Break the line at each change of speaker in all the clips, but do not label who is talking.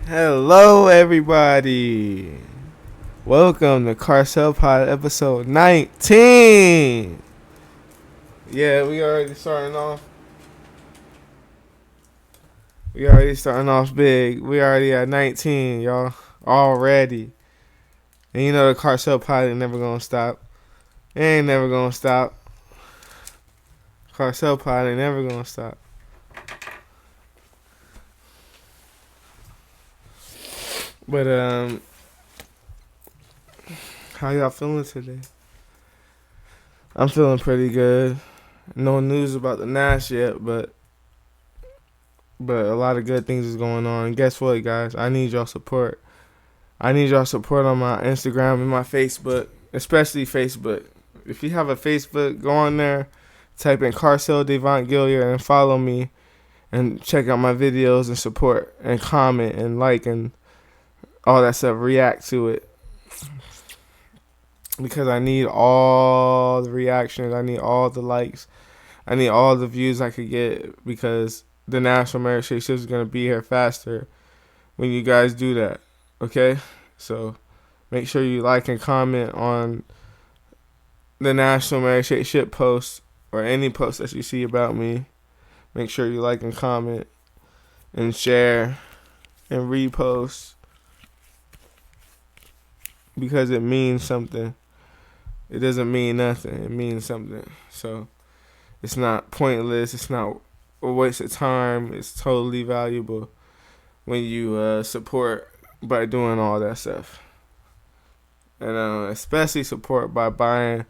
Hello, everybody. Welcome to Carcell Pod episode 19. Yeah, we already starting off. We already starting off big. We already at 19, y'all. Already. And you know the Carcell Pod ain't never gonna stop. It ain't never gonna stop. Carcell Pod ain't never gonna stop. But how y'all feeling today? I'm feeling pretty good. No news about the Nash yet, but a lot of good things is going on. And guess what, guys? I need y'all support. I need y'all support on my Instagram and my Facebook, especially Facebook. If you have a Facebook, go on there, type in Carcell Devont Gilliard and follow me and check out my videos and support and comment and like and all that stuff. React to it because I need all the reactions. I need all the likes. I need all the views I could get because the National Merit Shake Shift is going to be here faster when you guys do that. Okay? So make sure you like and comment on the National Merit Shake Shift post or any post that you see about me. Make sure you like and comment and share and repost because it means something. It doesn't mean nothing. It means something. So it's not pointless. It's not a waste of time. It's totally valuable when you support by doing all that stuff. And especially support by buying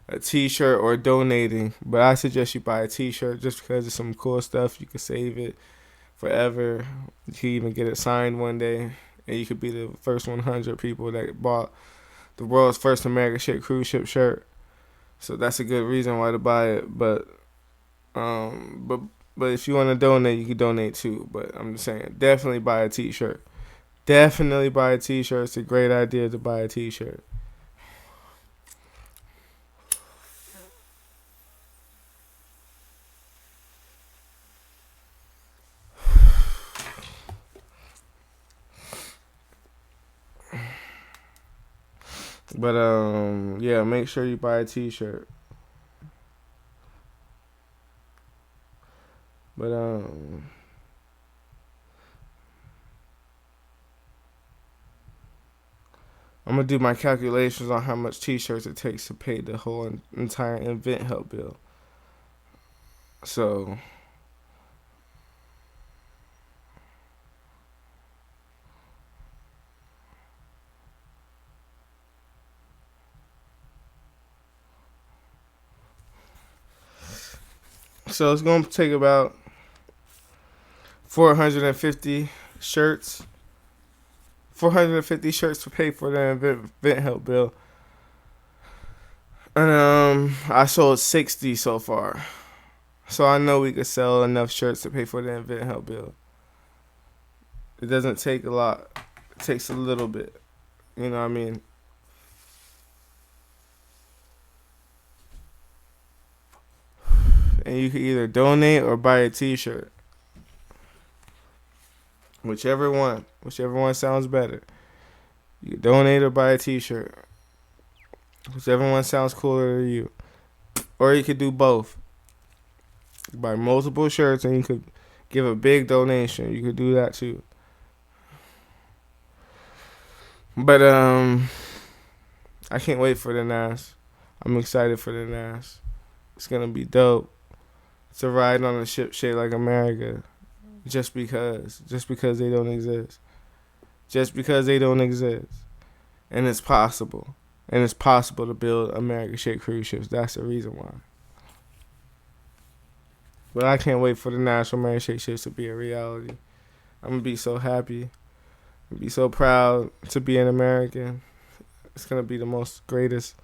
a t-shirt or donating. But I suggest you buy a t-shirt just because it's some cool stuff. You can save it forever. You can even get it signed one day. And you could be the first 100 people that bought the world's first American ship cruise ship shirt. So that's a good reason why to buy it. But if you want to donate, you can donate too. But I'm just saying, definitely buy a t-shirt. Definitely buy a t-shirt. It's a great idea to buy a t-shirt. But yeah, make sure you buy a t-shirt. But I'm gonna do my calculations on how much t-shirts it takes to pay the whole entire event help bill. So it's gonna take about 450 shirts. 450 shirts to pay for the event help bill. And I sold 60 so far. So I know we could sell enough shirts to pay for the event help bill. It doesn't take a lot. It takes a little bit. You know what I mean? And you can either donate or buy a t-shirt. Whichever one sounds better. You can donate or buy a t-shirt. Whichever one sounds cooler to you. Or you could do both. Buy multiple shirts and you could give a big donation. You could do that too. But I can't wait for the NAS. I'm excited for the NAS. It's gonna be dope. It's a ride on a ship shaped like America. Just because they don't exist. Just because they don't exist. And it's possible. And it's possible to build American-shaped cruise ships. That's the reason why. But I can't wait for the National American-shaped ships to be a reality. I'm going to be so happy. I'm be so proud to be an American. It's going to be the most greatest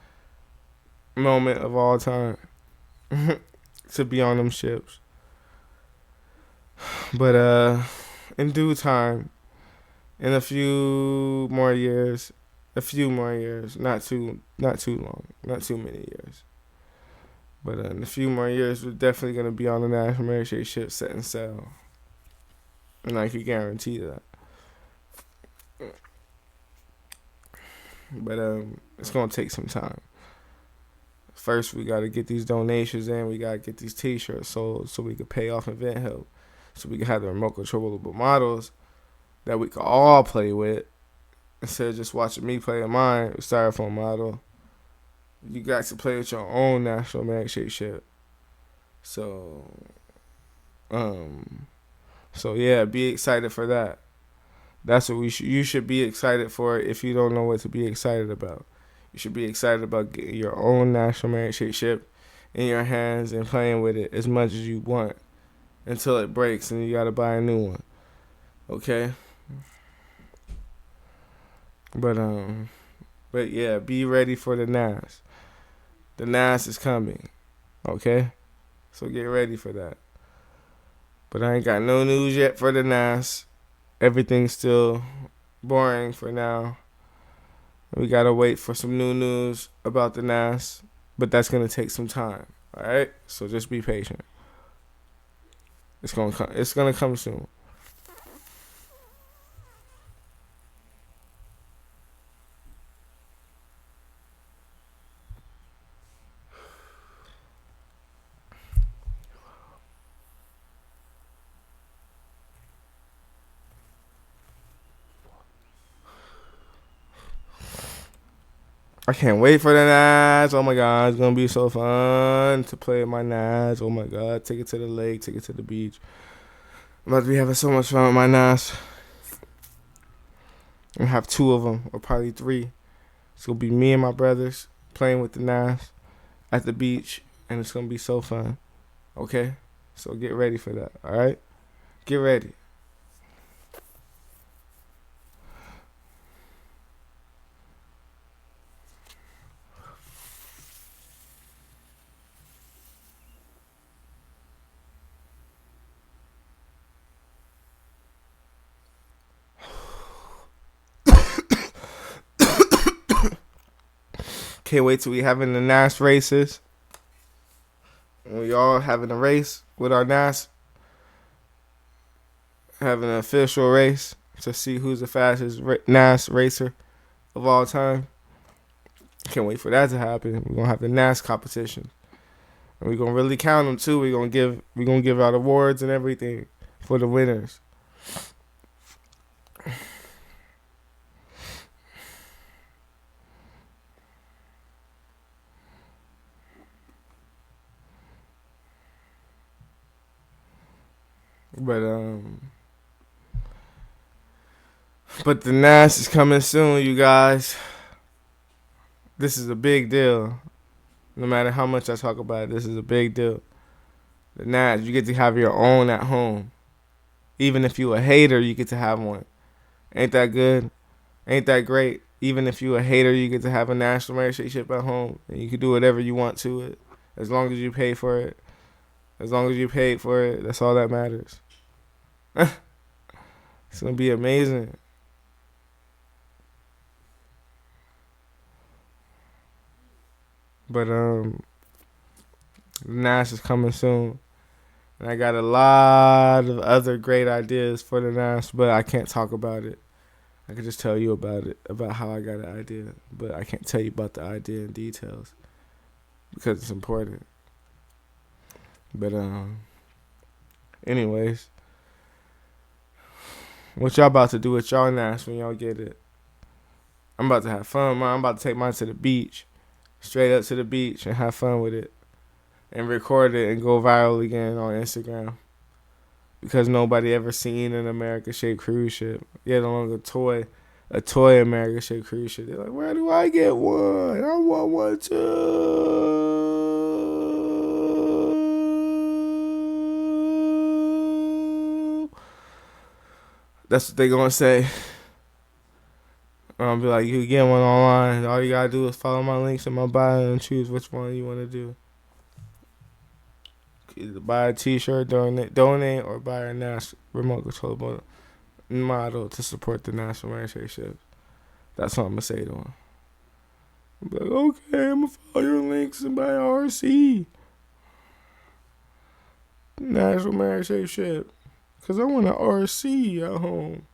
moment of all time. To be on them ships. But in due time, in a few more years, not too long, not too many years. But in a few more years, we're definitely gonna be on the National Merit Shake ship setting sail, and I can guarantee that. But it's gonna take some time. First, we gotta get these donations in. We gotta get these T-shirts sold so we can pay off event help, so we can have the remote controllable models that we can all play with instead of just watching me play with mine styrofoam model. You got to play with your own national mag shape shit. So, um, so yeah, be excited for that. That's what you should be excited for. If you don't know what to be excited about, you should be excited about getting your own national mag shape ship in your hands and playing with it as much as you want until it breaks and you gotta buy a new one. Okay. But yeah, be ready for the NAS. The NAS is coming. Okay? So get ready for that. But I ain't got no news yet for the NAS. Everything's still boring for now. We gotta wait for some new news about the NAS. But that's gonna take some time. Alright? So just be patient. It's gonna come soon. I can't wait for the NAS. Oh my god, it's gonna be so fun to play with my NAS. Oh my god, take it to the lake, take it to the beach. I'm about to be having so much fun with my NAS. I'm gonna have 2 of them, or probably 3. It's gonna be me and my brothers playing with the NAS at the beach, and it's gonna be so fun. Okay? So get ready for that, alright? Get ready. Can't wait till we having the NAS races. We all having a race with our NAS. Having an official race to see who's the fastest NAS racer of all time. Can't wait for that to happen. We're gonna have the NAS competition, and we're gonna really count them too. We're gonna give out awards and everything for the winners. But the NAS is coming soon, you guys. This is a big deal. No matter how much I talk about it, this is a big deal. The NAS, you get to have your own at home. Even if you a hater, you get to have one. Ain't that good? Ain't that great? Even if you a hater, you get to have a national merit ship at home, and you can do whatever you want to it, as long as you pay for it. As long as you paid for it, that's all that matters. It's gonna be amazing. But NAS is coming soon, and I got a lot of other great ideas for the NAS, but I can't talk about it. I can just tell you about it, about how I got an idea, but I can't tell you about the idea in details because it's important. But anyways, what y'all about to do with y'all NAS when y'all get it? I'm about to have fun, man. I'm about to take mine to the beach, straight up to the beach, and have fun with it, and record it and go viral again on Instagram. Because nobody ever seen an America-shaped cruise ship, yet alone a toy America-shaped cruise ship. They're like, where do I get one? I want one too. That's what they gonna say. I'll be like, you can get one online. All you gotta do is follow my links in my bio and choose which one you want to do. Either buy a t-shirt, donate, or buy a NAS remote controllable model to support the national merit ship. That's what I'm gonna say to him. I'm like, okay, I'm gonna follow your links and buy RC national merit ship, cause I want an RC at home.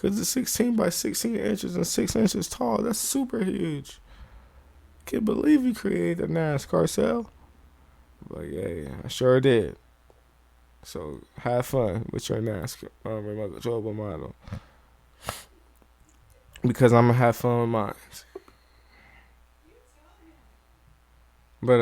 Because it's 16 by 16 inches and 6 inches tall. That's super huge. Can't believe you created a NAS, Carcell. Like, yeah, I sure did. So have fun with your NAS remote controllable model. Because I'm gonna have fun with mine. But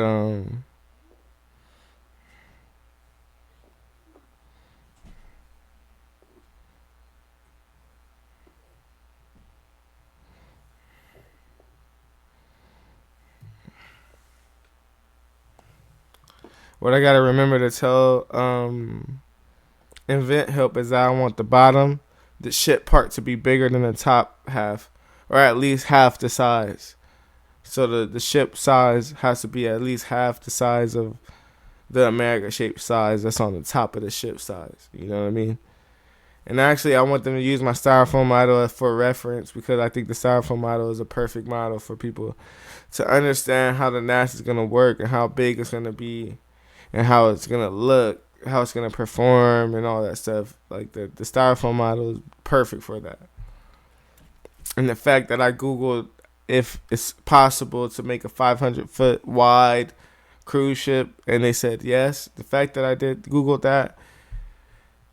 what I gotta remember to tell Invent Help is that I want the ship part to be bigger than the top half, or at least half the size. So the ship size has to be at least half the size of the America shaped size that's on the top of the ship size. You know what I mean? And actually, I want them to use my styrofoam model for reference because I think the styrofoam model is a perfect model for people to understand how the NAS is going to work and how big it's going to be and how it's going to look, how it's going to perform and all that stuff. Like the styrofoam model is perfect for that. And the fact that I Googled if it's possible to make a 500-foot wide cruise ship and they said yes, the fact that I did Google that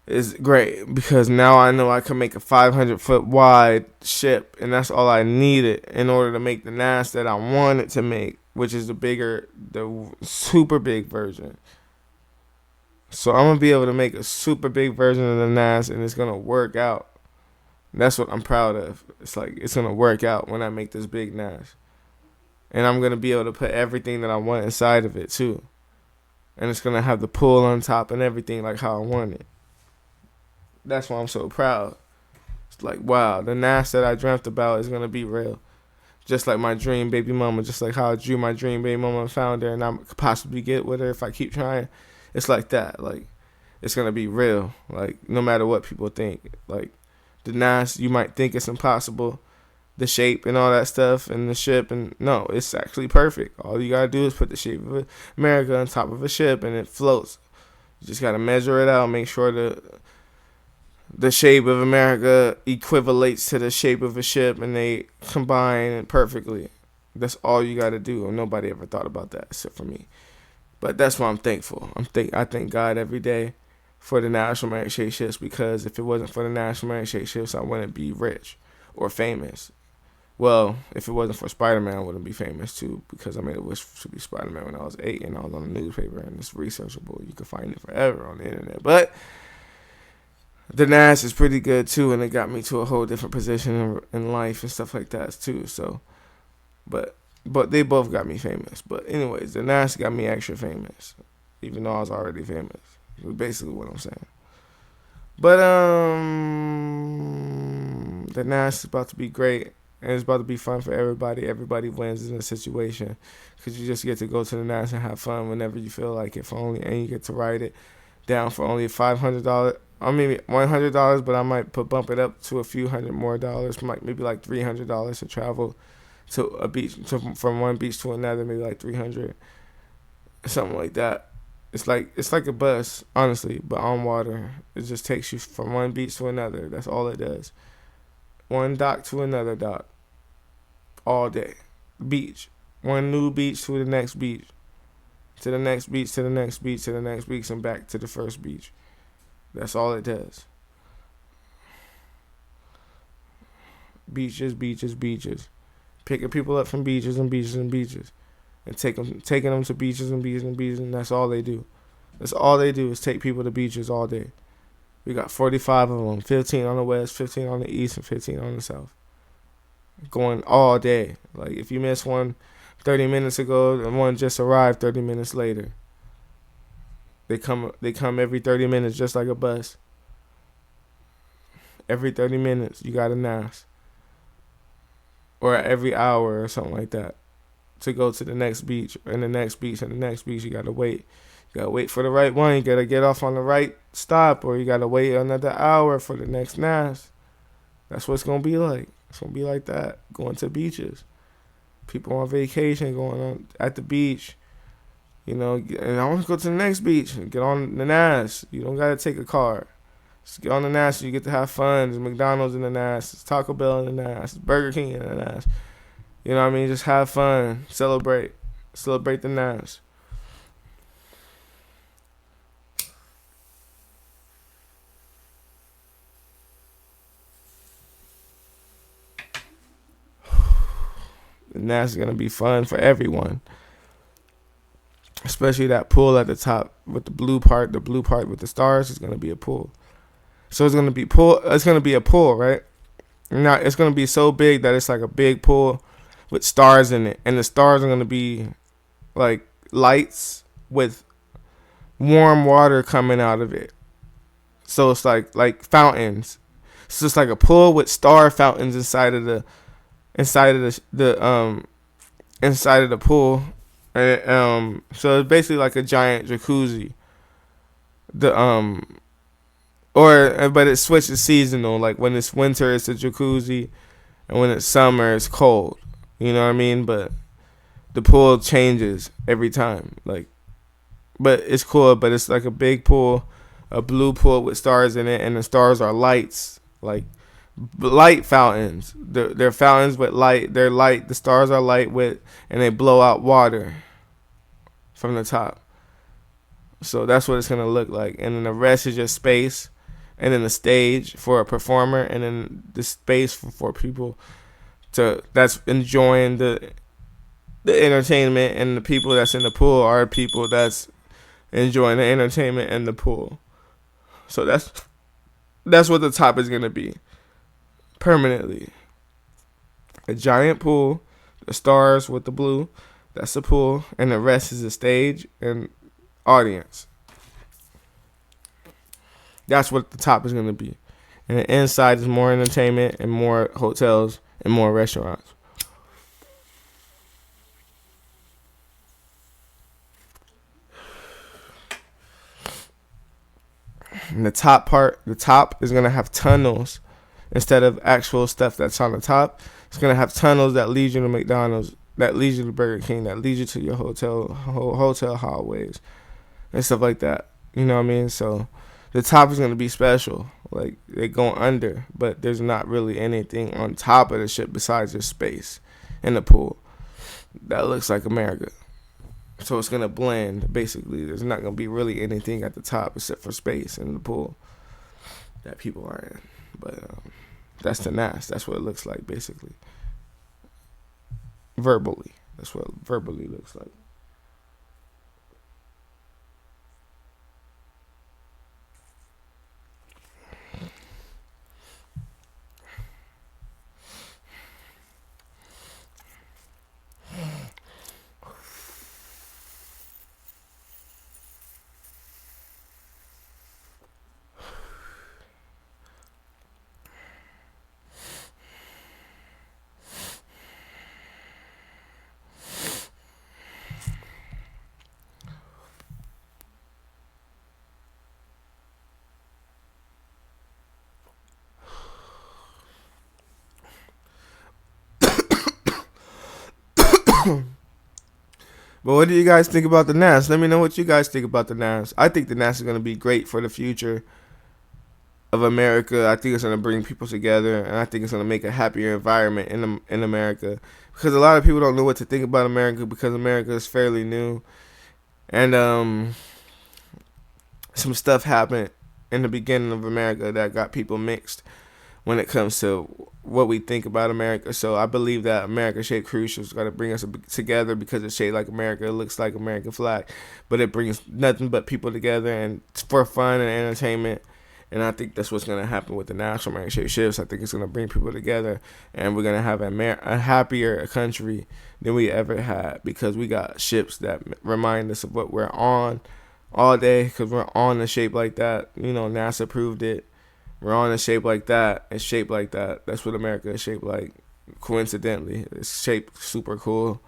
is great because now I know I can make a 500-foot wide ship, and that's all I needed in order to make the NAS that I wanted to make, which is the super big version. So I'm gonna be able to make a super big version of the NAS, and it's gonna work out. That's what I'm proud of. It's like it's gonna work out when I make this big NAS, and I'm gonna be able to put everything that I want inside of it too, and it's gonna have the pull on top and everything like how I want it. That's why I'm so proud. It's like, wow, the NAS that I dreamt about is gonna be real. Just like my dream baby mama, just like how I drew my dream baby mama and found her, and I could possibly get with her if I keep trying. It's like that. Like, it's gonna be real. Like, no matter what people think. Like, the NAS, you might think it's impossible, the shape and all that stuff, and the ship, and no, it's actually perfect. All you gotta do is put the shape of America on top of a ship, and it floats. You just gotta measure it out, make sure the shape of America equivalates to the shape of a ship, and they combine perfectly. That's all you got to do. And nobody ever thought about that except for me. But that's why I'm thankful. I thank God every day for the National Merit Shake Shifts, because if it wasn't for the National Merit Shake Shifts, I wouldn't be rich or famous. Well, if it wasn't for Spider-Man, I wouldn't be famous too, because I made a wish to be Spider-Man when I was 8, and I was on the newspaper, and it's researchable. You can find it forever on the internet. But the NAS is pretty good too, and it got me to a whole different position in life and stuff like that too. So, but they both got me famous. But anyways, the NAS got me extra famous, even though I was already famous. That's basically what I'm saying. But the NAS is about to be great, and it's about to be fun for everybody. Everybody wins in the situation because you just get to go to the NAS and have fun whenever you feel like it. And you get to ride it down for only $500. I mean $100, but I might bump it up to a few hundred more dollars, maybe like $300 to travel to a beach, from one beach to another, maybe like $300, something like that. It's like a bus, honestly, but on water. It just takes you from one beach to another. That's all it does. One dock to another dock, all day. Beach, one new beach to the next beach, to the next beach, to the next beach, to the next beach, and back to the first beach. That's all it does. Beaches, beaches, beaches. Picking people up from beaches and beaches and beaches. And taking them to beaches and beaches and beaches, and that's all they do. That's all they do is take people to beaches all day. We got 45 of them, 15 on the west, 15 on the east, and 15 on the south. Going all day. Like, if you miss one 30 minutes ago, and one just arrived 30 minutes later. They come every 30 minutes, just like a bus. Every 30 minutes, you got a NAS. Or every hour or something like that. To go to the next beach, and the next beach, and the next beach, you got to wait. You got to wait for the right one. You got to get off on the right stop, or you got to wait another hour for the next NAS. That's what it's going to be like. It's going to be like that, going to beaches. People on vacation, going on at the beach. You know, and I want to go to the next beach and get on the NAS. You don't got to take a car. Just get on the NAS, you get to have fun. There's McDonald's in the NAS, there's Taco Bell in the NAS, there's Burger King in the NAS. You know what I mean? Just have fun, celebrate the NAS. The NAS is gonna be fun for everyone, especially that pool at the top with the blue part. The blue part with the stars is gonna be a pool. So it's gonna be pool. It's gonna be a pool, right? Now it's gonna be so big that it's like a big pool with stars in it, and the stars are gonna be like lights with warm water coming out of it. So it's like fountains. So it's like a pool with star fountains inside of the inside of the inside of the pool. And, so it's basically like a giant jacuzzi. The but it switches seasonal. Like when it's winter, it's a jacuzzi, and when it's summer, it's cold. You know what I mean? But the pool changes every time. Like, but it's cool. But it's like a big pool, a blue pool with stars in it, and the stars are lights, like light fountains. They're fountains with light. They're light. The stars are light with, and they blow out water from the top. So that's what it's gonna look like. And then the rest is just space, and then the stage for a performer, and then the space for people that's enjoying the entertainment, and the people that's in the pool are people that's enjoying the entertainment and the pool. So that's what the top is gonna be permanently. A giant pool, the stars with the blue, that's the pool, and the rest is the stage and audience. That's what the top is gonna be. And the inside is more entertainment and more hotels and more restaurants. And the top is gonna have tunnels instead of actual stuff that's on the top. It's gonna have tunnels that lead you to McDonald's, that lead you to Burger King, that lead you to your hotel hallways and stuff like that. You know what I mean? So the top is gonna be special. Like they're going under, but there's not really anything on top of the ship besides just space in the pool that looks like America. So it's gonna blend. Basically, there's not gonna be really anything at the top except for space in the pool that people are in. But that's the NAS. That's what it looks like, basically. Verbally, that's what it verbally looks like. But what do you guys think about the NAS? Let me know what you guys think about the NAS. I think the NAS is going to be great for the future of America. I think it's going to bring people together, and I think it's going to make a happier environment in America. Because a lot of people don't know what to think about America because America is fairly new. And some stuff happened in the beginning of America that got people mixed when it comes to what we think about America. So I believe that America Shaped Cruise Ship is going to bring us together because it's shaped like America. It looks like American flag, but it brings nothing but people together and for fun and entertainment. And I think that's what's going to happen with the National American Shaped Ships. I think it's going to bring people together, and we're going to have a happier country than we ever had because we got ships that remind us of what we're on all day because we're on a shape like that. You know, NASA proved it. We're on a shape like that. It's shaped like that. That's what America is shaped like. Coincidentally, it's shaped super cool.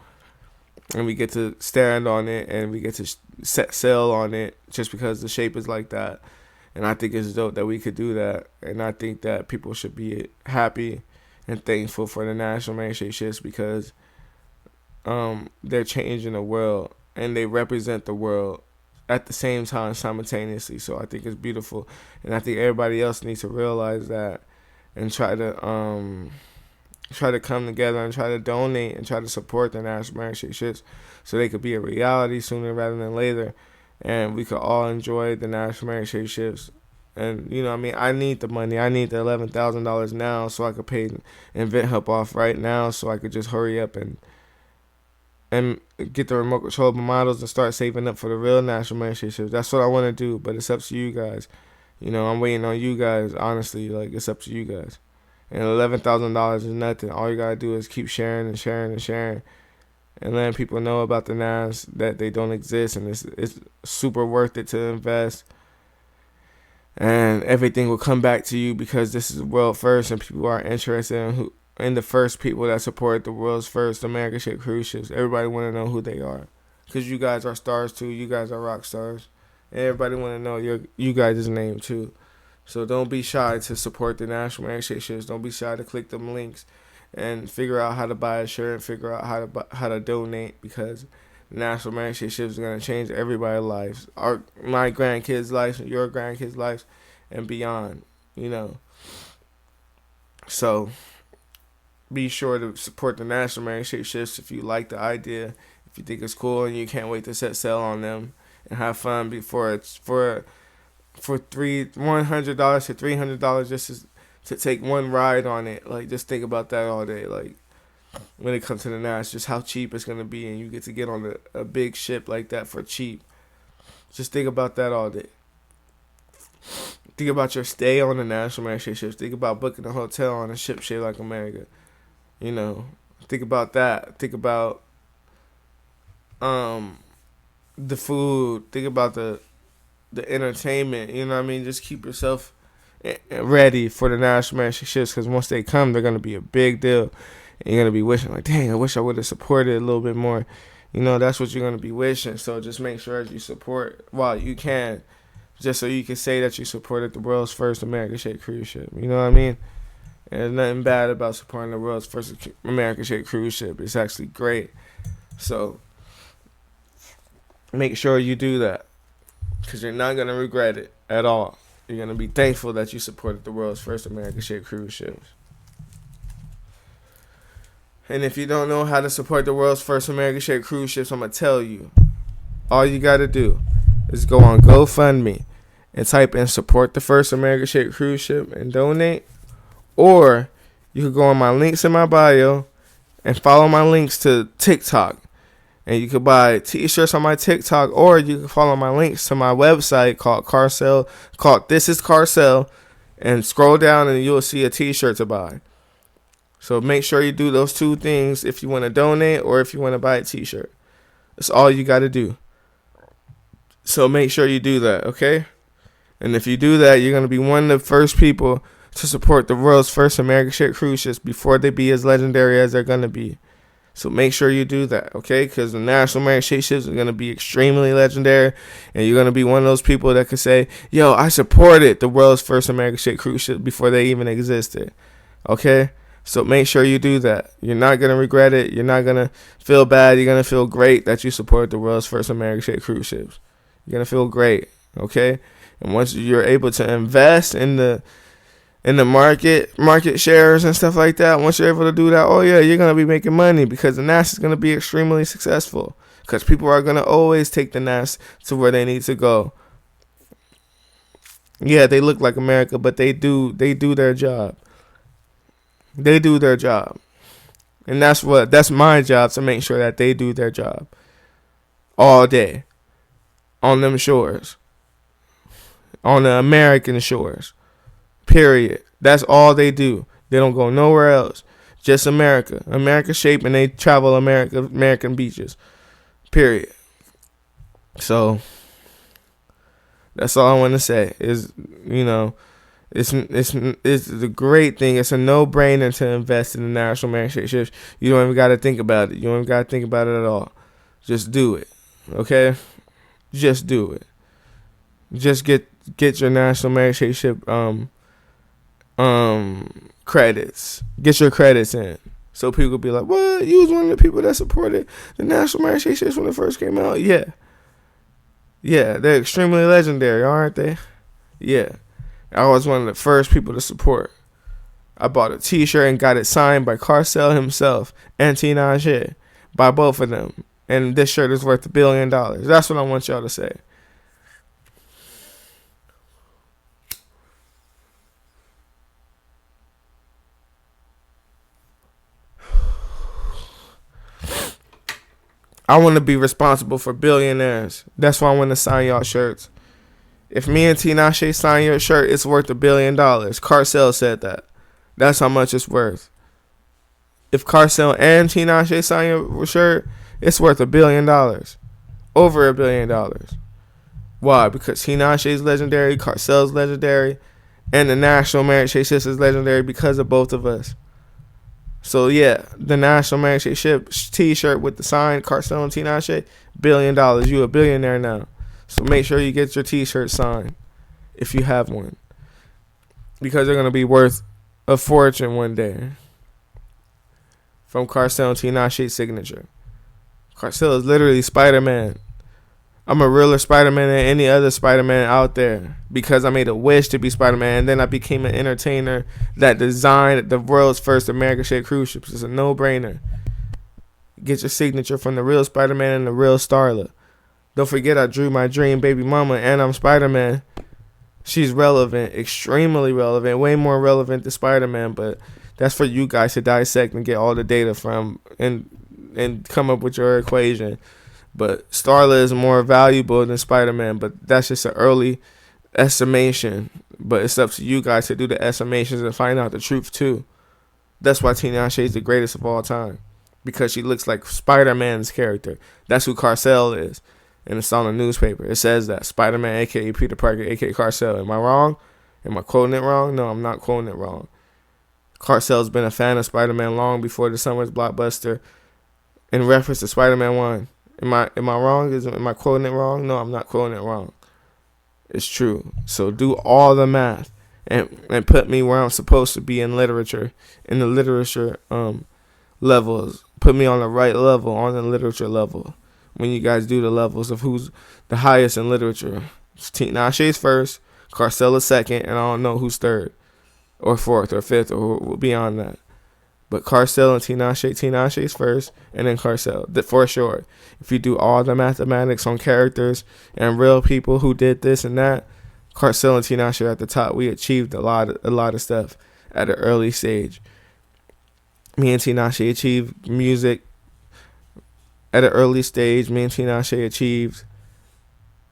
And we get to stand on it and we get to set sail on it just because the shape is like that. And I think it's dope that we could do that. And I think that people should be happy and thankful for the National American Shaped Ships because they're changing the world and they represent the world at the same time simultaneously. So I think it's beautiful, and I think everybody else needs to realize that and try to come together and try to donate and try to support the National Marriage shits so they could be a reality sooner rather than later, and we could all enjoy the National Marriage shifts. And you know, what I mean, I need the money. I need the $11,000 now so I could pay Invent Help off right now, so I could just hurry up and get the remote controllable models and start saving up for the real National Marriage shifts. That's what I want to do, but it's up to you guys. You know, I'm waiting on you guys. Honestly, like, it's up to you guys. And $11,000 is nothing. All you gotta do is keep sharing and sharing and sharing, and letting people know about the NAS, that they don't exist, and it's super worth it to invest. And everything will come back to you because this is world first, and people are interested in the first people that support the world's first American shaped cruise ships. Everybody want to know who they are, because you guys are stars too. You guys are rock stars. And everybody want to know you guys' name too. So don't be shy to support the National Marriage ships. Don't be shy to click them links and figure out how to buy a shirt and figure out how to donate, because National Marriage ships is gonna change everybody's lives. My grandkids' lives, your grandkids' lives, and beyond. You know. So be sure to support the National Marriage ships if you like the idea, if you think it's cool, and you can't wait to set sail on them and have fun before it's for $100 to $300 just to take one ride on it. Like, just think about that all day. Like, when it comes to the NAS, just how cheap it's gonna be, and you get to get on a big ship like that for cheap. Just think about that all day. Think about your stay on the National Marriage ships. Think about booking a hotel on a ship shaped like America. You know, think about that. Think about the food. Think about the entertainment. You know what I mean? Just keep yourself ready for the National Marriage shifts, because once they come, they're gonna be a big deal, and you're gonna be wishing like, dang, I wish I would have supported a little bit more. You know, that's what you're gonna be wishing. So just make sure that you support while you can, just so you can say that you supported the world's first American shaped cruise ship. You know what I mean? And there's nothing bad about supporting the world's first American shaped cruise ship. It's actually great. So make sure you do that, because you're not going to regret it at all. You're going to be thankful that you supported the world's first American shaped cruise ships. And if you don't know how to support the world's first American shaped cruise ships, I'm going to tell you. All you got to do is go on GoFundMe and type in support the first American shaped cruise ship and donate. Or you could go on my links in my bio and follow my links to TikTok. And you could buy t-shirts on my TikTok, or you can follow my links to my website called This Is Carcell, and scroll down and you'll see a t-shirt to buy. So make sure you do those two things if you want to donate or if you want to buy a t-shirt. That's all you got to do. So make sure you do that, okay? And if you do that, you're going to be one of the first people to support the world's first American shaped cruise ships before they be as legendary as they're going to be. So make sure you do that, okay? Because the National Marriage ships are going to be extremely legendary, and you're going to be one of those people that could say, yo, I supported the world's first American shaped cruise ship before they even existed, okay? So make sure you do that. You're not going to regret it. You're not going to feel bad. You're going to feel great that you supported the world's first American shaped cruise ships. You're going to feel great, okay? And once you're able to invest in the market shares and stuff like that, once you're able to do that, oh yeah, you're going to be making money, because the NAS is going to be extremely successful, because people are going to always take the NAS to where they need to go. Yeah, they look like America, but they do their job. They do their job. And that's my job, to make sure that they do their job all day on them shores, on the American shores. Period. That's all they do. They don't go nowhere else. Just America. America shape, and they travel American beaches. Period. So that's all I want to say is, you know, it's the great thing. It's a no-brainer to invest in the National Marriage ships. You don't even got to think about it. You don't even got to think about it at all. Just do it. Okay? Just do it. Just get your National Marriage ship credits. Get your credits in, so people will be like, what? You was one of the people that supported the National Marriage ships when it first came out? Yeah, Yeah, they're extremely legendary, aren't they? Yeah. I was one of the first people to support. I bought a t-shirt and got it signed by Carcell himself and Tinashe, by both of them. And this shirt is worth $1 billion. That's what I want y'all to say. I want to be responsible for billionaires. That's why I want to sign y'all shirts. If me and Tinashe sign your shirt, it's worth $1 billion. Carcell said that. That's how much it's worth. If Carcell and Tinashe sign your shirt, it's worth $1 billion. Over $1 billion. Why? Because Tinashe's legendary, Carcell's legendary, and the National Mary J. Ship is legendary because of both of us. So yeah, the National Mary J. Ship t-shirt with the sign Carcell and Tinashe, $1 billion. You a billionaire now. So make sure you get your t-shirt signed if you have one. Because they're going to be worth a fortune one day. From Carcell and Tinashe's signature. Carcell is literally Spider-Man. I'm a realer Spider-Man than any other Spider-Man out there. Because I made a wish to be Spider-Man. And then I became an entertainer that designed the world's first American-shaped cruise ships. It's a no-brainer. Get your signature from the real Spider-Man and the real Starla. Don't forget I drew my dream baby mama and I'm Spider-Man. She's relevant. Extremely relevant. Way more relevant than Spider-Man. But that's for you guys to dissect and get all the data from and come up with your equation. But Starla is more valuable than Spider-Man. But that's just an early estimation. But it's up to you guys to do the estimations and find out the truth too. That's why Tinashe is the greatest of all time. Because she looks like Spider-Man's character. That's who Carcell is. And it's on the newspaper. It says that. Spider-Man, a.k.a. Peter Parker, a.k.a. Carcell. Am I wrong? Am I quoting it wrong? No, I'm not quoting it wrong. Carcell's been a fan of Spider-Man long before the summer's blockbuster in reference to Spider-Man 1. Am I wrong? Am I quoting it wrong? No, I'm not quoting it wrong. It's true. So do all the math and put me where I'm supposed to be in literature. In the literature levels. Put me on the right level, on the literature level. When you guys do the levels of who's the highest in literature. Tinashe's first, Carcell is second, and I don't know who's third or fourth or fifth or beyond that. But Carcell and Tinashe's first, and then Carcell, for sure. If you do all the mathematics on characters and real people who did this and that, Carcell and Tinashe are at the top. We achieved a lot of stuff at an early stage. Me and Tinashe achieved music at an early stage. Me and Tinashe achieved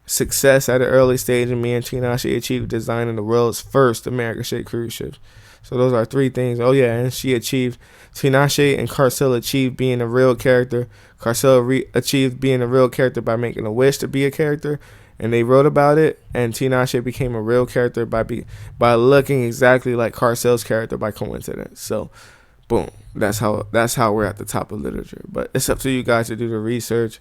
success at an early stage, and me and Tinashe achieved designing the world's first American-shaped cruise ships. So those are three things. Oh yeah, and Tinashe and Carcell achieved being a real character. Carcell achieved being a real character by making a wish to be a character, and they wrote about it. And Tinashe became a real character by looking exactly like Carcell's character by coincidence. So, boom, that's how we're at the top of literature. But it's up to you guys to do the research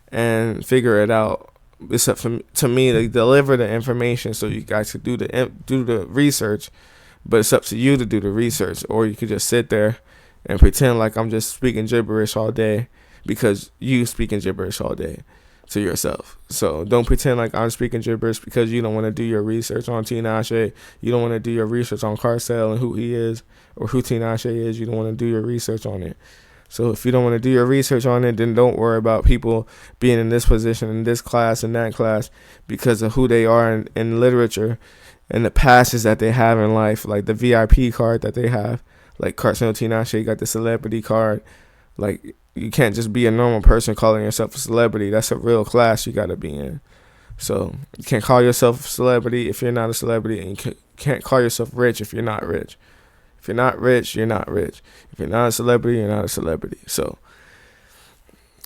and figure it out. It's up to me to deliver the information so you guys could do the research. But it's up to you to do the research, or you could just sit there and pretend like I'm just speaking gibberish all day because you speaking gibberish all day to yourself. So don't pretend like I'm speaking gibberish because you don't want to do your research on Tinashe. You don't want to do your research on Carcell and who he is or who Tinashe is. You don't want to do your research on it. So if you don't want to do your research on it, then don't worry about people being in this position, in this class, in that class, because of who they are in literature and the passes that they have in life, like the VIP card that they have. Like Carcell Tinashe got the celebrity card. Like, you can't just be a normal person calling yourself a celebrity. That's a real class you got to be in. So you can't call yourself a celebrity if you're not a celebrity, and you can't call yourself rich if you're not rich. If you're not rich, you're not rich. If you're not a celebrity, you're not a celebrity. So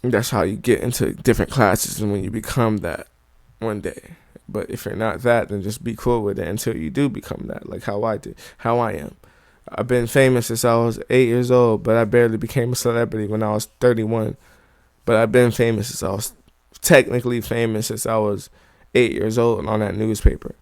that's how you get into different classes and when you become that one day. But if you're not that, then just be cool with it until you do become that, like how I am. I've been famous since I was 8 years old, but I barely became a celebrity when I was 31. But I've been famous since I was technically famous since I was 8 years old and on that newspaper.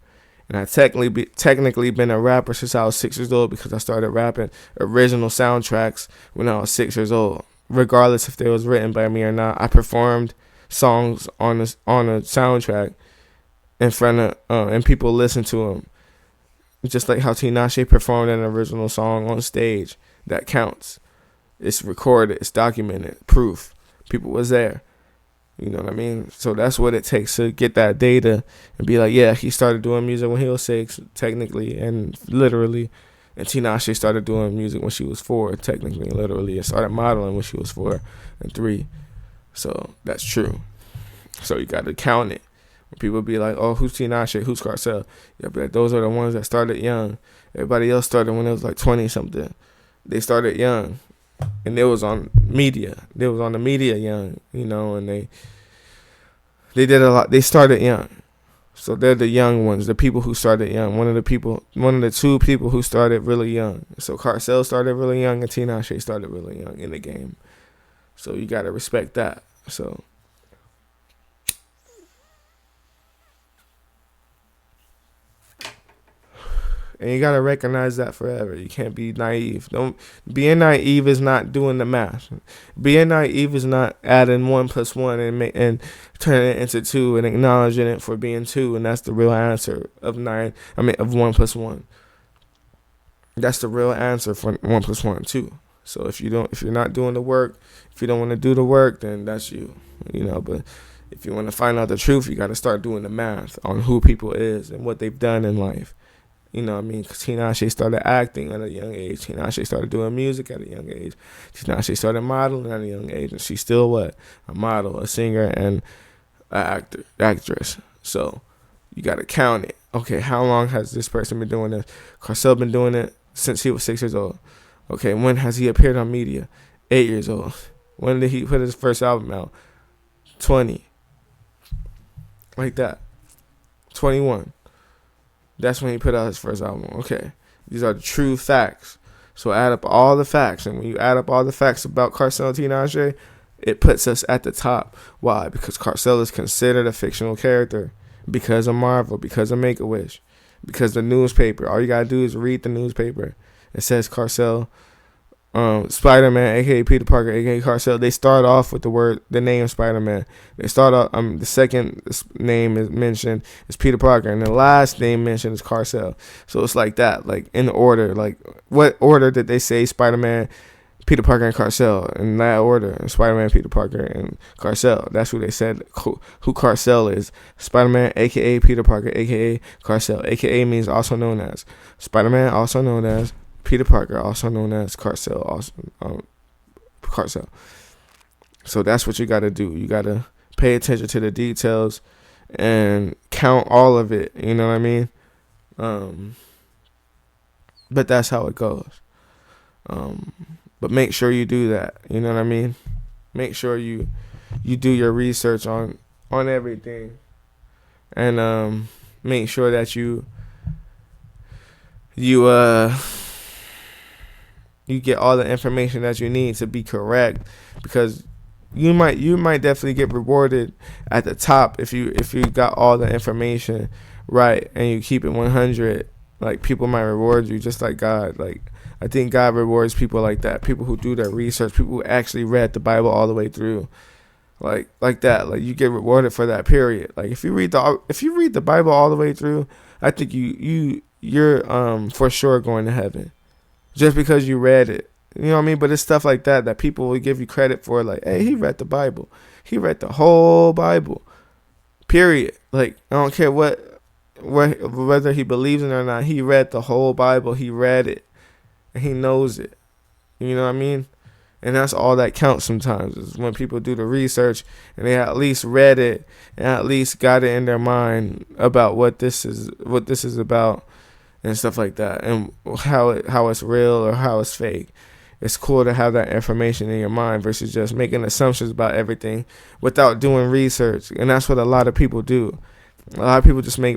And I technically been a rapper since I was 6 years old because I started rapping original soundtracks when I was 6 years old. Regardless if they was written by me or not, I performed songs on a soundtrack in front of and people listen to them. Just like how Tinashe performed an original song on stage, that counts. It's recorded, it's documented, proof. People was there. You know what I mean? So that's what it takes to get that data and be like, yeah, he started doing music when he was 6, technically and literally. And Tinashe started doing music when she was 4, technically and literally. And started modeling when she was 4 and 3. So that's true. So you got to count it. When people be like, oh, who's Tinashe? Who's Carcell? Yeah, but those are the ones that started young. Everybody else started when it was like 20-something. They started young. And they was on media. They was on the media young, and they did a lot. They started young. So they're the young ones, the people who started young. One of the 2 people who started really young. So Carcell started really young and Tinashe started really young in the game. So you got to respect that. So and you gotta recognize that forever. You can't be naive. Being naive is not doing the math. Being naive is not adding 1 + 1 and turning it into 2 and acknowledging it for being 2, and that's the real answer of 1 + 1. That's the real answer for 1 + 1, 2. So if you're not doing the work, if you don't want to do the work, then that's you. But if you want to find out the truth, you got to start doing the math on who people is and what they've done in life. Because Tinashe started acting at a young age. Tinashe started doing music at a young age. Tinashe started modeling at a young age. And she's still what? A model, a singer, and an actress. So you got to count it. Okay, how long has this person been doing this? Carcell been doing it since he was 6 years old. Okay, when has he appeared on media? 8 years old. When did he put his first album out? 20. Like that. 21. That's when he put out his first album. Okay. These are the true facts. So add up all the facts. And when you add up all the facts about Carcell and Tinashe, it puts us at the top. Why? Because Carcell is considered a fictional character. Because of Marvel. Because of Make-A-Wish. Because the newspaper. All you got to do is read the newspaper. It says Carcell, Spider-Man, a.k.a. Peter Parker, a.k.a. Carcell. They start off with the name Spider-Man. They start off, the second name is mentioned is Peter Parker, and the last name mentioned is Carcell. So it's like that, like in order. Like, what order did they say Spider-Man, Peter Parker, and Carcell? In that order, Spider-Man, Peter Parker, and Carcell. That's who they said who Carcell is. Spider-Man, a.k.a. Peter Parker, a.k.a. Carcell. A.k.a. means also known as. Spider-Man, also known as. Peter Parker, also known as Carcell, Carcell. So that's what you got to do. You got to pay attention to the details and count all of it. You know what I mean? But that's how it goes. But make sure you do that. You know what I mean? Make sure you do your research on everything, and make sure that you get all the information that you need to be correct, because you might definitely get rewarded at the top if you got all the information right and you keep it 100. Like, people might reward you just like God. Like, I think God rewards people like that. People who do their research, people who actually read the Bible all the way through. Like that. Like, you get rewarded for that, period. Like, if you read the Bible all the way through, I think you're for sure going to heaven. Just because you read it. You know what I mean? But it's stuff like that people will give you credit for. Like, hey, he read the Bible. He read the whole Bible. Period. Like, I don't care whether he believes in it or not. He read the whole Bible. He read it. And he knows it. You know what I mean? And that's all that counts sometimes, is when people do the research and they at least read it and at least got it in their mind about what this is about. And stuff like that, and how it's real or how it's fake. It's cool to have that information in your mind versus just making assumptions about everything without doing research. And that's what a lot of people do. A lot of people just make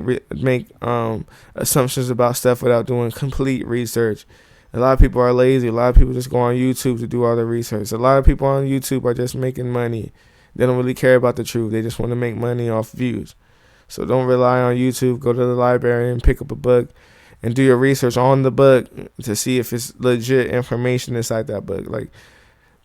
assumptions about stuff without doing complete research. A lot of people are lazy. A lot of people just go on YouTube to do all the research. A lot of people on YouTube are just making money. They don't really care about the truth. They just want to make money off views. So don't rely on YouTube. Go to the library and pick up a book and do your research on the book to see if it's legit information inside that book. Like,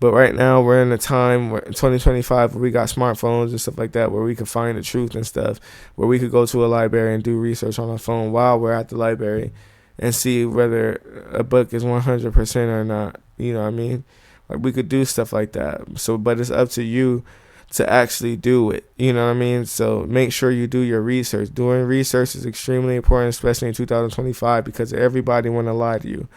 But right now we're in a time where 2025 where we got smartphones and stuff like that, where we could find the truth and stuff, where we could go to a library and do research on our phone while we're at the library and see whether a book is 100% or not. You know what I mean? Like, we could do stuff like that. So, but it's up to you to actually do it. You know what I mean? So make sure you do your research. Doing research is extremely important, especially in 2025, because everybody want to lie to you.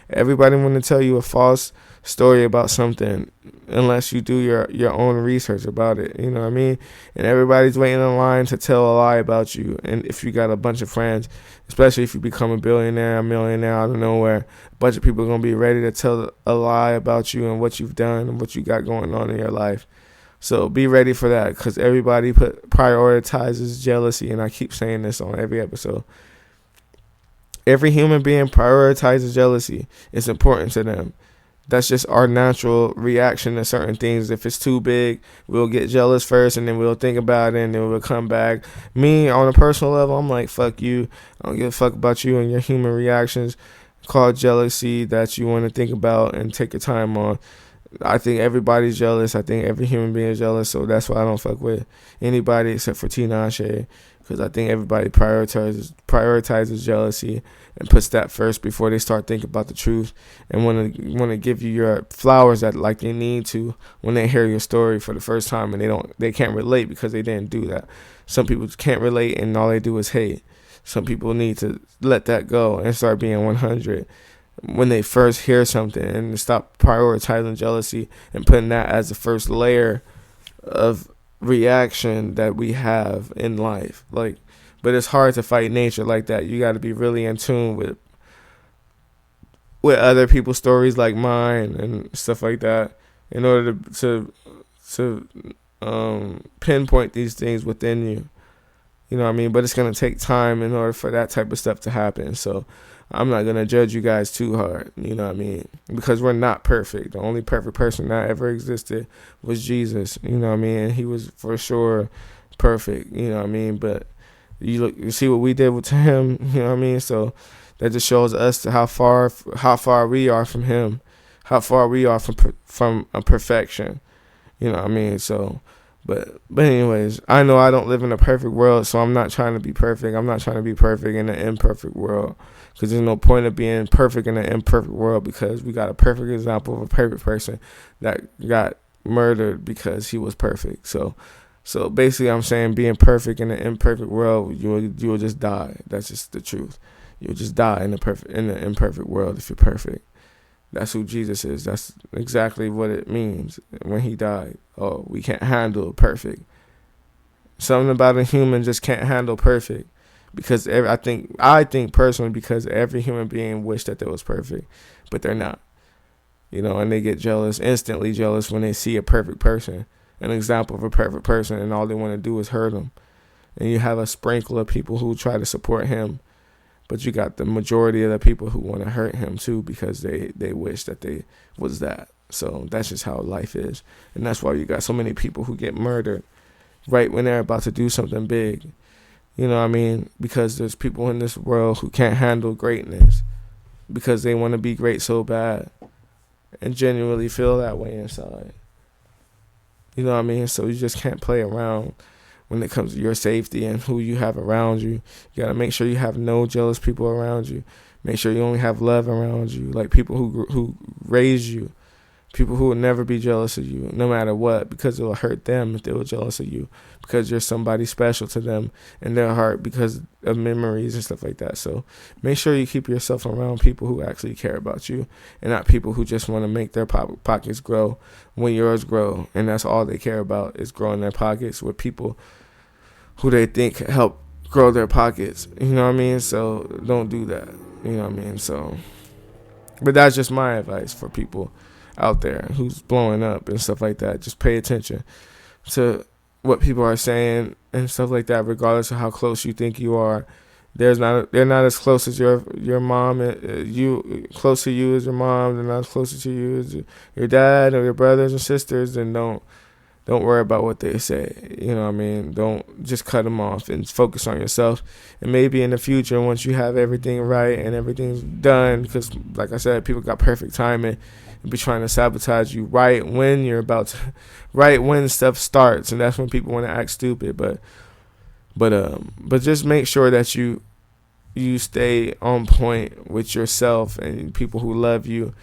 Everybody want to tell you a false story about something unless you do your own research about it. You know what I mean? And everybody's waiting in line to tell a lie about you. And if you got a bunch of friends, especially if you become a billionaire, a millionaire out of nowhere, a bunch of people are going to be ready to tell a lie about you and what you've done and what you got going on in your life. So be ready for that, because everybody prioritizes jealousy, and I keep saying this on every episode. Every human being prioritizes jealousy. It's important to them. That's just our natural reaction to certain things. If it's too big, we'll get jealous first, and then we'll think about it, and then we'll come back. Me, on a personal level, I'm like, fuck you. I don't give a fuck about you and your human reactions called jealousy that you want to think about and take your time on. I think everybody's jealous. I think every human being is jealous. So that's why I don't fuck with anybody except for Tinashe, because I think everybody prioritizes jealousy and puts that first before they start thinking about the truth and want to give you your flowers that like they need to when they hear your story for the first time, and they can't relate because they didn't do that. Some people can't relate and all they do is hate. Some people need to let that go and start being 100 when they first hear something, and stop prioritizing jealousy and putting that as the first layer of reaction that we have in life. Like, but it's hard to fight nature like that. You got to be really in tune with other people's stories like mine and stuff like that in order to pinpoint these things within you. You know what I mean? But it's going to take time in order for that type of stuff to happen. So I'm not going to judge you guys too hard, you know what I mean? Because we're not perfect. The only perfect person that ever existed was Jesus, you know what I mean? He was for sure perfect, you know what I mean? But you see what we did to him, you know what I mean? So that just shows us how far we are from him, how far we are from a perfection, you know what I mean? So But anyways, I know I don't live in a perfect world, so I'm not trying to be perfect. I'm not trying to be perfect in an imperfect world, because there's no point of being perfect in an imperfect world, because we got a perfect example of a perfect person that got murdered because he was perfect. So basically I'm saying being perfect in an imperfect world, you will just die. That's just the truth. You'll just die in the imperfect world if you're perfect. That's who Jesus is. That's exactly what it means when he died. Oh, we can't handle perfect. Something about a human just can't handle perfect, because I think personally, because every human being wish that they was perfect, but they're not. You know, and they get jealous, instantly jealous when they see a perfect person, an example of a perfect person, and all they want to do is hurt them. And you have a sprinkle of people who try to support him, but you got the majority of the people who want to hurt him too, because they wish that they was that. So that's just how life is. And that's why you got so many people who get murdered right when they're about to do something big. You know what I mean? Because there's people in this world who can't handle greatness, because they want to be great so bad and genuinely feel that way inside. You know what I mean? So you just can't play around when it comes to your safety and who you have around you. You got to make sure you have no jealous people around you. Make sure you only have love around you, like people who raise you, people who will never be jealous of you no matter what, because it will hurt them if they were jealous of you, because you're somebody special to them in their heart because of memories and stuff like that. So make sure you keep yourself around people who actually care about you, and not people who just want to make their pockets grow when yours grow, and that's all they care about is growing their pockets with people who they think help grow their pockets. You know what I mean? So don't do that. You know what I mean? So, but that's just my advice for people out there who's blowing up and stuff like that. Just pay attention to what people are saying and stuff like that, regardless of how close you think you are. They're not as close as your mom. You close to you as your mom. They're not as close to you as your dad or your brothers and sisters. And don't Don't worry about what they say. You know what I mean? Don't just cut them off and focus on yourself. And maybe in the future, once you have everything right and everything's done, because like I said, people got perfect timing and be trying to sabotage you right when you're about to, right when stuff starts, and that's when people want to act stupid. But just make sure that you stay on point with yourself and people who love you,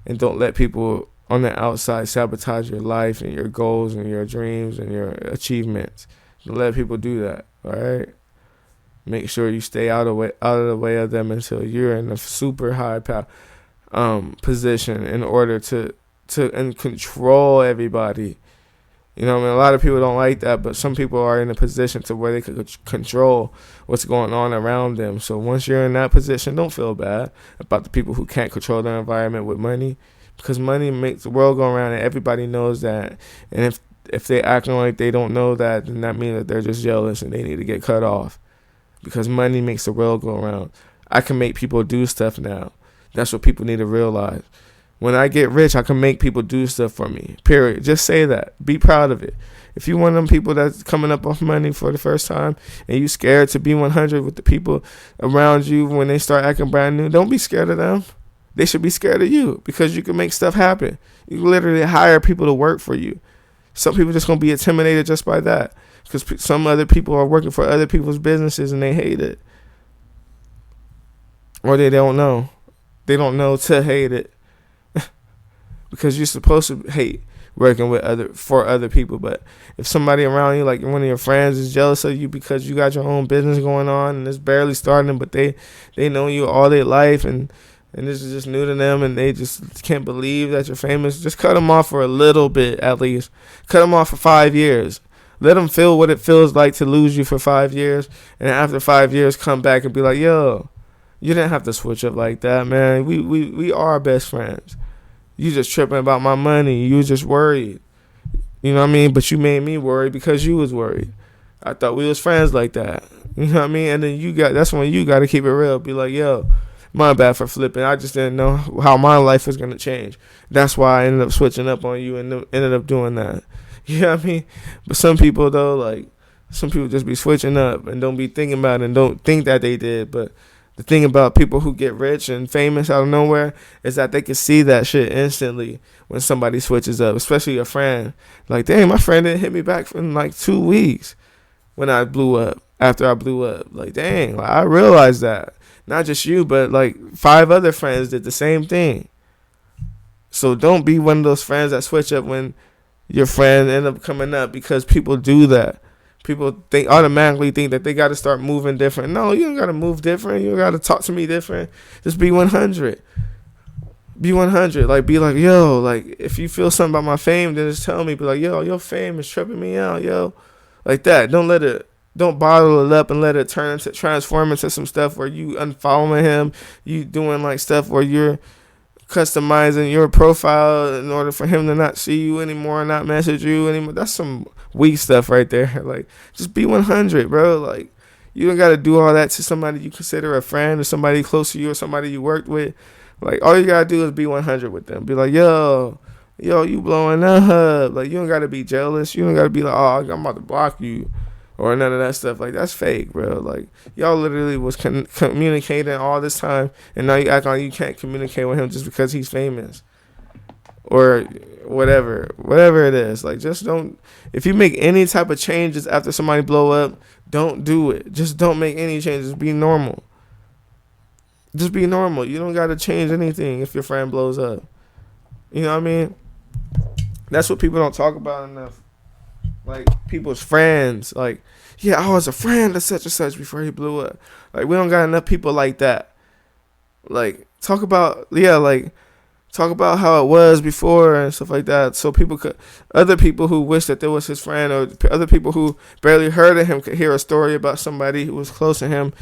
and don't let people on the outside sabotage your life and your goals and your dreams and your achievements. Don't let people do that. All right. Make sure you stay out of the way of them until you're in a super high position in order to and control everybody. You know what I mean? A lot of people don't like that, but some people are in a position to where they can control what's going on around them. So once you're in that position, don't feel bad about the people who can't control their environment with money, because money makes the world go around, and everybody knows that. And if they acting like they don't know that, then that means that they're just jealous and they need to get cut off, because money makes the world go around. I can make people do stuff now. That's what people need to realize. When I get rich, I can make people do stuff for me. Period. Just say that. Be proud of it. If you one of them people that's coming up off money for the first time and you scared to be 100 with the people around you when they start acting brand new, don't be scared of them. They should be scared of you, because you can make stuff happen. You literally hire people to work for you. Some people just going to be intimidated just by that, because some other people are working for other people's businesses and they hate it. Or they don't know. They don't know to hate it. Because you're supposed to hate working with for other people. But if somebody around you, like one of your friends, is jealous of you because you got your own business going on and it's barely starting, but they know you all their life, and this is just new to them, and they just can't believe that you're famous, just cut them off for a little bit at least. Cut them off for 5 years. Let them feel what it feels like to lose you for 5 years, and after 5 years come back and be like, yo, you didn't have to switch up like that, man. We are best friends. You just tripping about my money. You was just worried. You know what I mean? But you made me worried because you was worried. I thought we was friends like that. You know what I mean? And then that's when you got to keep it real. Be like, yo, my bad for flipping. I just didn't know how my life was going to change. That's why I ended up switching up on you and ended up doing that. You know what I mean? But some people, though, like, some people just be switching up and don't be thinking about it and don't think that they did. But the thing about people who get rich and famous out of nowhere is that they can see that shit instantly when somebody switches up, especially a friend. Like, dang, my friend didn't hit me back for like 2 weeks when I blew up, after I blew up. Like, dang, like, I realized that. Not just you, but like 5 other friends did the same thing. So don't be one of those friends that switch up when your friend end up coming up, because people do that. People automatically think that they got to start moving different. No, you don't got to move different. You don't got to talk to me different. Just be 100. Be 100. Like, be like, yo, like, if you feel something about my fame, then just tell me. Be like, yo, your fame is tripping me out, yo. Like that. Don't bottle it up and let it transform into some stuff where you unfollowing him. You doing like stuff where you're customizing your profile in order for him to not see you anymore, not message you anymore. That's some weak stuff right there. Like, just be 100, bro. Like, you don't got to do all that to somebody you consider a friend or somebody close to you or somebody you worked with. Like, all you got to do is be 100 with them. Be like, yo, you blowing up. Like, you don't got to be jealous. You don't got to be like, oh, I'm about to block you or none of that stuff. Like, that's fake, bro. Like, y'all literally was communicating all this time, and now you act like you can't communicate with him just because he's famous or whatever it is. Like, just don't. If you make any type of changes after somebody blow up, don't do it. Just don't make any changes. Be normal. Just be normal. You don't got to change anything if your friend blows up. You know what I mean? That's what people don't talk about enough. Like, people's friends. Like, yeah, I was a friend of such and such before he blew up. Like, we don't got enough people like that. Like, talk about how it was before and stuff like that. So other people who wish that there was his friend, or other people who barely heard of him, could hear a story about somebody who was close to him.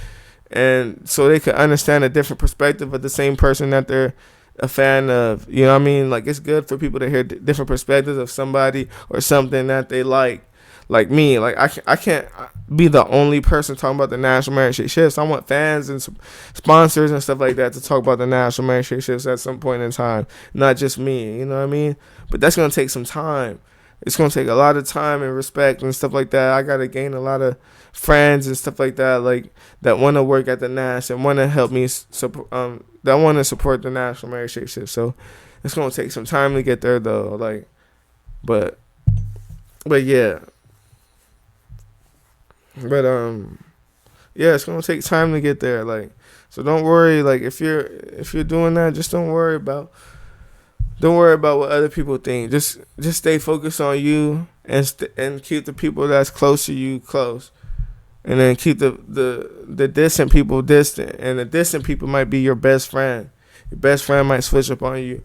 And so they could understand a different perspective of the same person that they're a fan of. You know what I mean? Like, it's good for people to hear different perspectives of somebody or something that they like. Like me, like I can't be the only person talking about the national merit shifts. I want fans and sponsors and stuff like that to talk about the national merit shifts at some point in time, not just me. You know what I mean? But that's gonna take some time. It's gonna take a lot of time and respect and stuff like that. I gotta gain a lot of friends and stuff like that, like that want to work at the Nash and want to help me that want to support the National Marriage Shape Shift. So it's gonna take some time to get there though. Like, but yeah, but yeah, it's gonna take time to get there. Like, so don't worry. Like, if you're doing that, just don't worry about what other people think. Just stay focused on you and keep the people that's close to you close, and then keep the distant people distant. And the distant people might be your best friend. Your best friend might switch up on you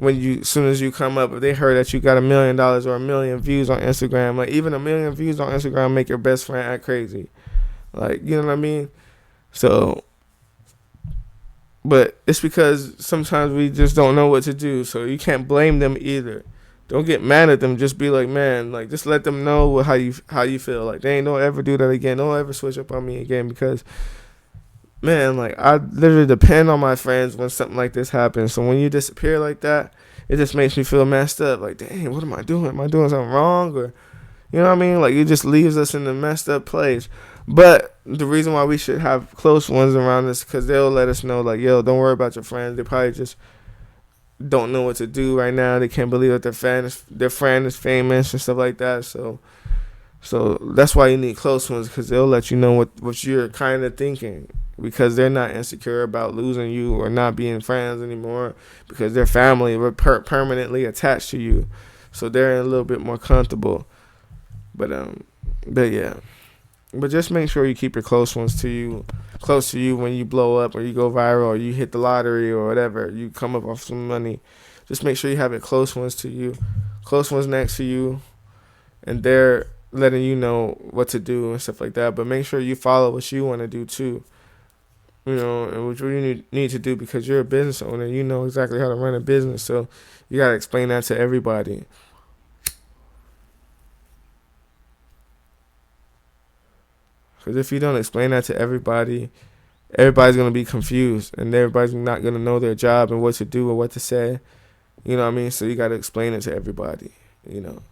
as soon as you come up. If they heard that you got $1 million or 1 million views on Instagram, like even 1 million views on Instagram make your best friend act crazy. Like, you know what I mean? So, but it's because sometimes we just don't know what to do. So you can't blame them either. Don't get mad at them. Just be like, man, like, just let them know how you feel. Like, don't ever do that again. Don't ever switch up on me again, because, man, like, I literally depend on my friends when something like this happens. So when you disappear like that, it just makes me feel messed up. Like, dang, what am I doing? Am I doing something wrong? Or, you know what I mean? Like, it just leaves us in a messed up place. But the reason why we should have close ones around us, because they'll let us know, like, yo, don't worry about your friends. They probably just don't know what to do right now. They can't believe that their friend is famous and stuff like that. So that's why you need close ones, because they'll let you know what you're kind of thinking, because they're not insecure about losing you or not being friends anymore, because their family were permanently attached to you. So they're a little bit more comfortable. But yeah. But just make sure you keep your close ones close to you when you blow up or you go viral or you hit the lottery or whatever. You come up off some money. Just make sure you have your close ones to you, close ones next to you, and they're letting you know what to do and stuff like that. But make sure you follow what you want to do too. You know, and what you need to do, because you're a business owner. You know exactly how to run a business. So you got to explain that to everybody. Because if you don't explain that to everybody, everybody's going to be confused. And everybody's not going to know their job and what to do or what to say. You know what I mean? So you got to explain it to everybody, you know.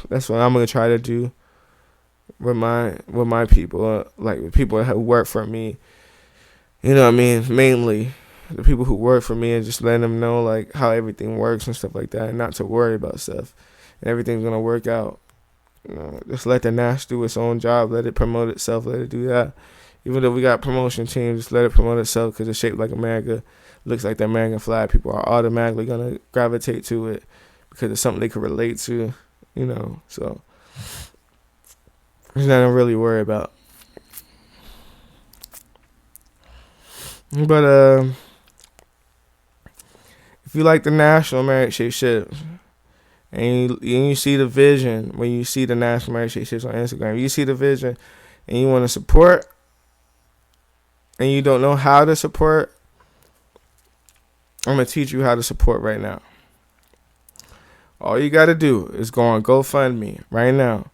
That's what I'm going to try to do with my people. Like, with people who work for me. You know what I mean? Mainly the people who work for me, and just letting them know, like, how everything works and stuff like that, and not to worry about stuff. And everything's going to work out. You know, just let the Nash do its own job. Let it promote itself. Let it do that. Even though we got promotion teams, just let it promote itself, because it's shaped like America. Looks like the American flag. People are automatically going to gravitate to it because it's something they can relate to, you know. So there's nothing to really worry about. But if you like the National Marriage Shape Shift, and you see the vision when you see the National Marriage Shape Shifts on Instagram, you see the vision and you want to support, and you don't know how to support, I'm going to teach you how to support right now. All you got to do is go on GoFundMe right now.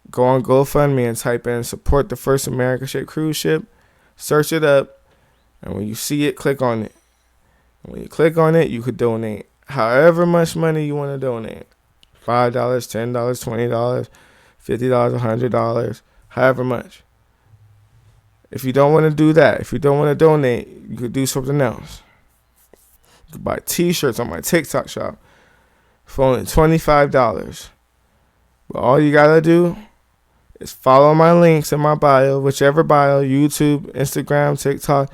Go on GoFundMe and type in support the first American ship cruise ship. Search it up. And when you see it, click on it. And when you click on it, you could donate however much money you want to donate. $5, $10, $20, $50, $100, however much. If you don't want to do that, if you don't want to donate, you could do something else. You could buy t-shirts on my TikTok shop for only $25. But all you got to do is follow my links in my bio, whichever bio, YouTube, Instagram, TikTok.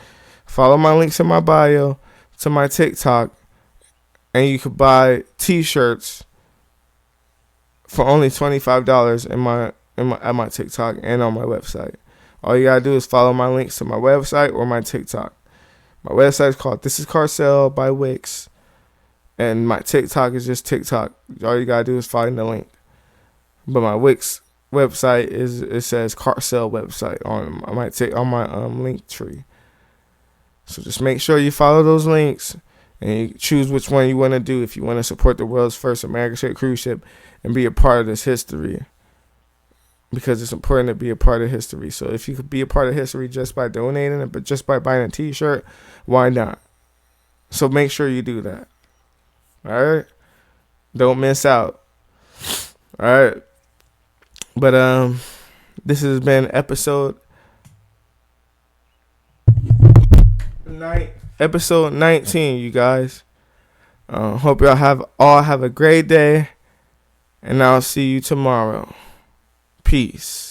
Follow my links in my bio to my TikTok, and you could buy t-shirts for only $25 at my TikTok and on my website. All you gotta do is follow my links to my website or my TikTok. My website is called This Is Carcell by Wix, and my TikTok is just TikTok. All you gotta do is find the link. But my Wix website it says Carcell website on my link tree. So just make sure you follow those links and you choose which one you want to do if you want to support the world's first American ship cruise ship and be a part of this history. Because it's important to be a part of history. So if you could be a part of history just by donating, but just by buying a t-shirt, why not? So make sure you do that. All right? Don't miss out. All right? But this has been episode 19, you guys. Hope y'all have a great day, and I'll see you tomorrow. Peace.